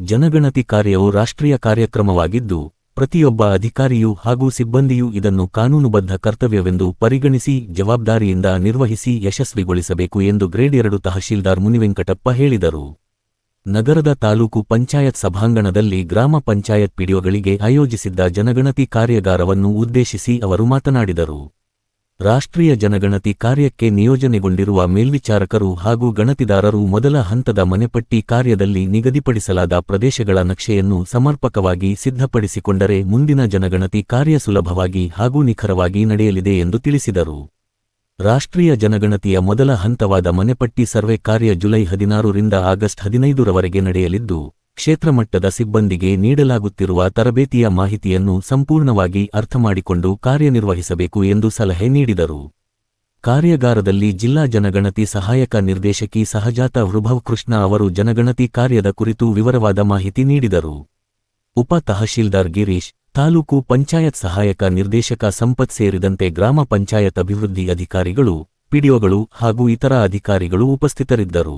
ಜನಗಣತಿ ಕಾರ್ಯವು ರಾಷ್ಟ್ರೀಯ ಕಾರ್ಯಕ್ರಮವಾಗಿದ್ದು, ಪ್ರತಿಯೊಬ್ಬ ಅಧಿಕಾರಿಯೂ ಹಾಗೂ ಸಿಬ್ಬಂದಿಯೂ ಇದನ್ನು ಕಾನೂನುಬದ್ಧ ಕರ್ತವ್ಯವೆಂದು ಪರಿಗಣಿಸಿ ಜವಾಬ್ದಾರಿಯಿಂದ ನಿರ್ವಹಿಸಿ ಯಶಸ್ವಿಗೊಳಿಸಬೇಕು ಎಂದು ಗ್ರೇಡ್ 2 ತಹಶೀಲ್ದಾರ್ ಮುನಿವೆಂಕಟಪ್ಪ ಹೇಳಿದರು. ನಗರದ ತಾಲೂಕು ಪಂಚಾಯತ್ ಸಭಾಂಗಣದಲ್ಲಿ ಗ್ರಾಮ ಪಂಚಾಯತ್ ಪಿಡಿಒಗಳಿಗೆ ಆಯೋಜಿಸಿದ್ದ ಜನಗಣತಿ ಕಾರ್ಯಾಗಾರವನ್ನು ಉದ್ದೇಶಿಸಿ ಅವರು ಮಾತನಾಡಿದರು. ರಾಷ್ಟ್ರೀಯ ಜನಗಣತಿ ಕಾರ್ಯಕ್ಕೆ ನಿಯೋಜನೆಗೊಂಡಿರುವ ಮೇಲ್ವಿಚಾರಕರು ಹಾಗೂ ಗಣತಿದಾರರು ಮೊದಲ ಹಂತದ ಮನೆಪಟ್ಟಿ ಕಾರ್ಯದಲ್ಲಿ ನಿಗದಿಪಡಿಸಲಾದ ಪ್ರದೇಶಗಳ ನಕ್ಷೆಯನ್ನು ಸಮರ್ಪಕವಾಗಿ ಸಿದ್ಧಪಡಿಸಿಕೊಂಡರೆ ಮುಂದಿನ ಜನಗಣತಿ ಕಾರ್ಯ ಸುಲಭವಾಗಿ ಹಾಗೂ ನಿಖರವಾಗಿ ನಡೆಯಲಿದೆ ಎಂದು ತಿಳಿಸಿದರು. ರಾಷ್ಟ್ರೀಯ ಜನಗಣತಿಯ ಮೊದಲ ಹಂತವಾದ ಮನೆಪಟ್ಟಿ ಸರ್ವೆ ಕಾರ್ಯ ಜುಲೈ 16 ರಿಂದ ಆಗಸ್ಟ್ 15 ರವರೆಗೆ ನಡೆಯಲಿದ್ದು, ಕ್ಷೇತ್ರಮಟ್ಟದ ಸಿಬ್ಬಂದಿಗೆ ನೀಡಲಾಗುತ್ತಿರುವ ತರಬೇತಿಯ ಮಾಹಿತಿಯನ್ನು ಸಂಪೂರ್ಣವಾಗಿ ಅರ್ಥಮಾಡಿಕೊಂಡು ಕಾರ್ಯನಿರ್ವಹಿಸಬೇಕು ಎಂದು ಸಲಹೆ ನೀಡಿದರು. ಕಾರ್ಯಾಗಾರದಲ್ಲಿ ಜಿಲ್ಲಾ ಜನಗಣತಿ ಸಹಾಯಕ ನಿರ್ದೇಶಕಿ ಸಹಜಾತ ವೃಭವ್ ಕೃಷ್ಣ ಅವರು ಜನಗಣತಿ ಕಾರ್ಯದ ಕುರಿತು ವಿವರವಾದ ಮಾಹಿತಿ ನೀಡಿದರು. ಉಪ ತಹಶೀಲ್ದಾರ್ ಗಿರೀಶ್, ತಾಲೂಕು ಪಂಚಾಯತ್ ಸಹಾಯಕ ನಿರ್ದೇಶಕ ಸಂಪತ್ ಸೇರಿದಂತೆ ಗ್ರಾಮ ಪಂಚಾಯತ್ ಅಭಿವೃದ್ಧಿ ಅಧಿಕಾರಿಗಳು, ಪಿಡಿಒಗಳು ಹಾಗೂ ಇತರ ಅಧಿಕಾರಿಗಳು ಉಪಸ್ಥಿತರಿದ್ದರು.